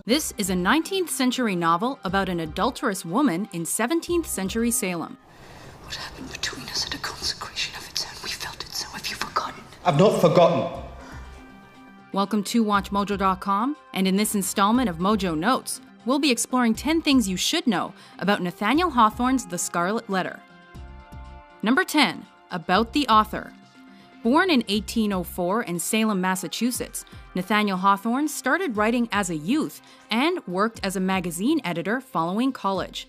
This is a 19th century novel about an adulterous woman in 17th century Salem. What happened between us had a consecration of its own. We felt it so. Have you forgotten? I've not forgotten. Welcome to WatchMojo.com, and in this installment of Mojo Notes, we'll be exploring 10 things you should know about Nathaniel Hawthorne's The Scarlet Letter. Number 10. About the author. Born in 1804 in Salem, Massachusetts, Nathaniel Hawthorne started writing as a youth and worked as a magazine editor following college.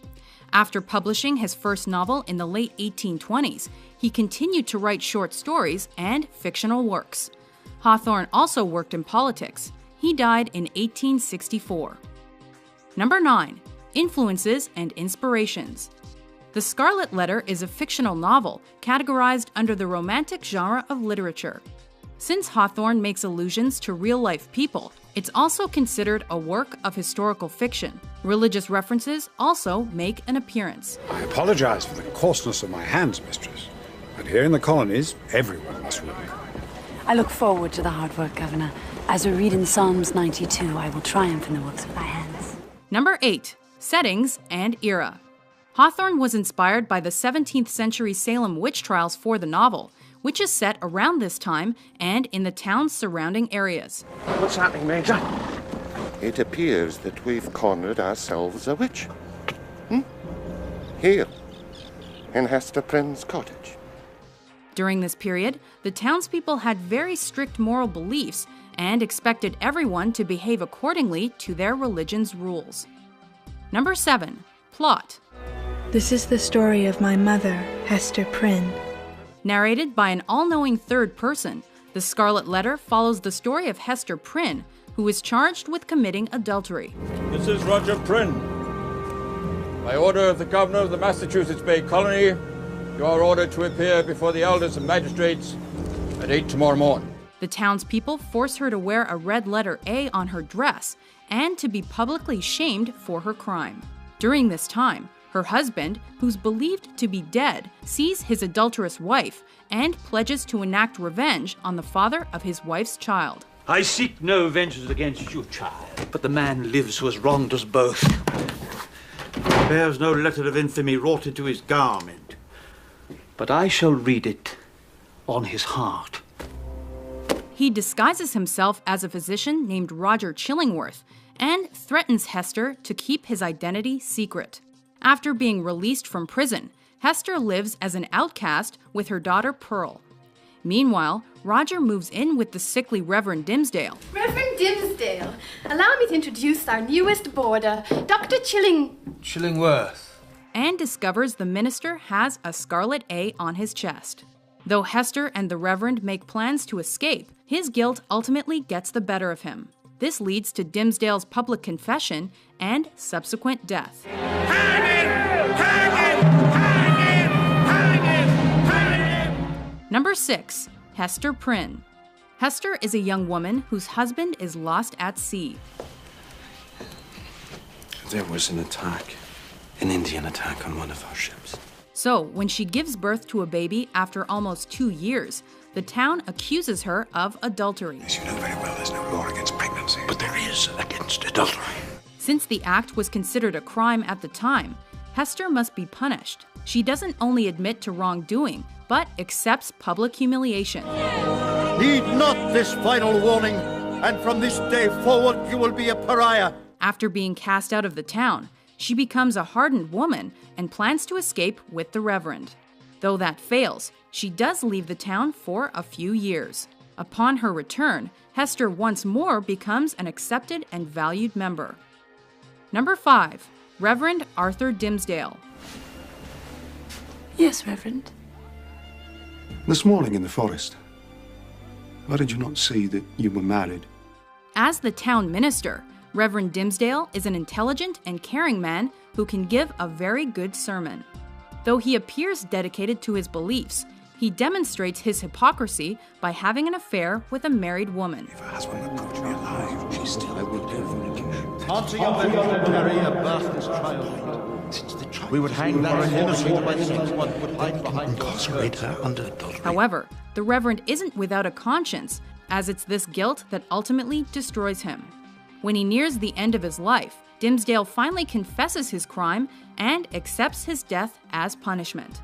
After publishing his first novel in the late 1820s, he continued to write short stories and fictional works. Hawthorne also worked in politics. He died in 1864. Number 9. Influences and inspirations. The Scarlet Letter is a fictional novel categorized under the romantic genre of literature. Since Hawthorne makes allusions to real-life people, it's also considered a work of historical fiction. Religious references also make an appearance. I apologize for the coarseness of my hands, mistress. But here in the colonies, everyone must work. I look forward to the hard work, Governor. As we read in Psalms 92, I will triumph in the works of thy hands. Number 8. Settings and era. Hawthorne was inspired by the 17th century Salem witch trials for the novel, which is set around this time and in the town's surrounding areas. What's happening, Major? It appears that we've cornered ourselves a witch. Here, in Hester Prynne's cottage. During this period, the townspeople had very strict moral beliefs and expected everyone to behave accordingly to their religion's rules. Number 7. Plot. This is the story of my mother, Hester Prynne. Narrated by an all-knowing third person, The Scarlet Letter follows the story of Hester Prynne, who is charged with committing adultery. This is Roger Prynne. By order of the governor of the Massachusetts Bay Colony, you are ordered to appear before the elders and magistrates at 8 tomorrow morning. The townspeople force her to wear a red letter A on her dress and to be publicly shamed for her crime. During this time, her husband, who's believed to be dead, sees his adulterous wife and pledges to enact revenge on the father of his wife's child. I seek no vengeance against you, child, but the man lives who has wronged us both. He bears no letter of infamy wrought into his garment, but I shall read it on his heart. He disguises himself as a physician named Roger Chillingworth and threatens Hester to keep his identity secret. After being released from prison, Hester lives as an outcast with her daughter Pearl. Meanwhile, Roger moves in with the sickly Reverend Dimmesdale. Reverend Dimmesdale, allow me to introduce our newest boarder, Dr. Chillingworth. And discovers the minister has a scarlet A on his chest. Though Hester and the Reverend make plans to escape, his guilt ultimately gets the better of him. This leads to Dimmesdale's public confession and subsequent death. Hang him! Hang him! Hang him! Hang him! Hang him! Number 6. Hester Prynne. Hester is a young woman whose husband is lost at sea. There was an attack, an Indian attack on one of our ships. So, when she gives birth to a baby after almost 2 years, the town accuses her of adultery. As you know very well, there's no law against pregnancy, but there is against adultery. Since the act was considered a crime at the time, Hester must be punished. She doesn't only admit to wrongdoing, but accepts public humiliation. Heed not this final warning, and from this day forward you will be a pariah. After being cast out of the town, she becomes a hardened woman and plans to escape with the Reverend. Though that fails, she does leave the town for a few years. Upon her return, Hester once more becomes an accepted and valued member. Number 5. Reverend Arthur Dimmesdale. Yes, Reverend. This morning in the forest, why did you not see that you were married? As the town minister, Reverend Dimmesdale is an intelligent and caring man who can give a very good sermon. Though he appears dedicated to his beliefs, he demonstrates his hypocrisy by having an affair with a married woman. If her husband were proved to be alive, she still would live. Answer your voluntary a birthless child. We would hang that innocent by someone would hide behind incarcerate her under adultery. However, the Reverend isn't without a conscience, as it's this guilt that ultimately destroys him. When he nears the end of his life, Dimmesdale finally confesses his crime and accepts his death as punishment.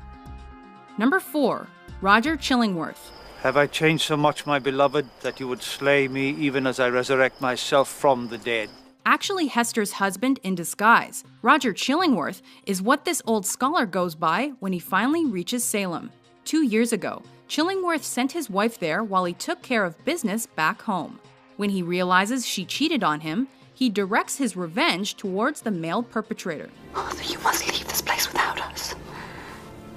Number 4. Roger Chillingworth. Have I changed so much, my beloved, that you would slay me even as I resurrect myself from the dead? Actually Hester's husband in disguise, Roger Chillingworth is what this old scholar goes by when he finally reaches Salem. 2 years ago, Chillingworth sent his wife there while he took care of business back home. When he realizes she cheated on him, he directs his revenge towards the male perpetrator. Arthur, you must leave this place without us.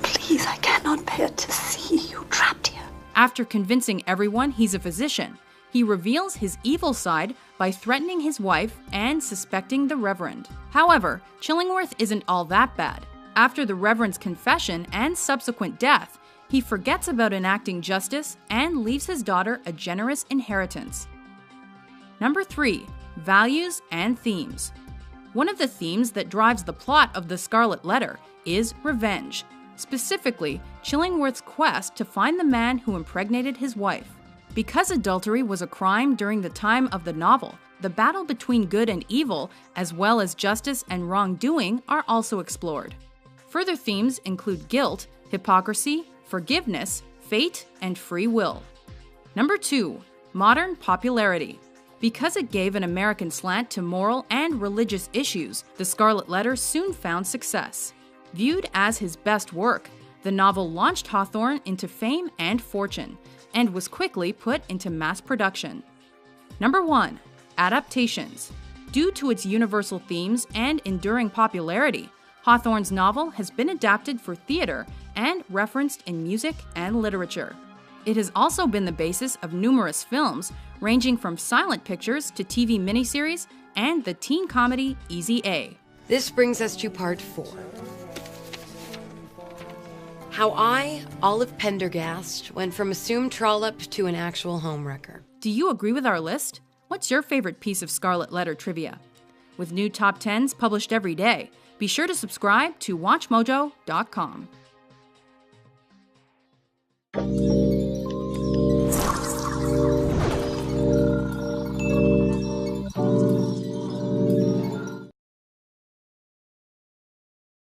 Please, I cannot bear to see you trapped here. After convincing everyone he's a physician, he reveals his evil side by threatening his wife and suspecting the Reverend. However, Chillingworth isn't all that bad. After the Reverend's confession and subsequent death, he forgets about enacting justice and leaves his daughter a generous inheritance. Number 3. Values and themes. One of the themes that drives the plot of the Scarlet Letter is revenge, specifically Chillingworth's quest to find the man who impregnated his wife. Because adultery was a crime during the time of the novel, the battle between good and evil, as well as justice and wrongdoing, are also explored. Further themes include guilt, hypocrisy, forgiveness, fate, and free will. Number 2. Modern popularity. Because it gave an American slant to moral and religious issues, The Scarlet Letter soon found success. Viewed as his best work, the novel launched Hawthorne into fame and fortune, and was quickly put into mass production. Number 1. Adaptations. Due to its universal themes and enduring popularity, Hawthorne's novel has been adapted for theater and referenced in music and literature. It has also been the basis of numerous films, ranging from silent pictures to TV miniseries and the teen comedy Easy A. This brings us to part 4. How I, Olive Pendergast, went from assumed trollop to an actual homewrecker. Do you agree with our list? What's your favorite piece of Scarlet Letter trivia? With new top 10s published every day, be sure to subscribe to WatchMojo.com.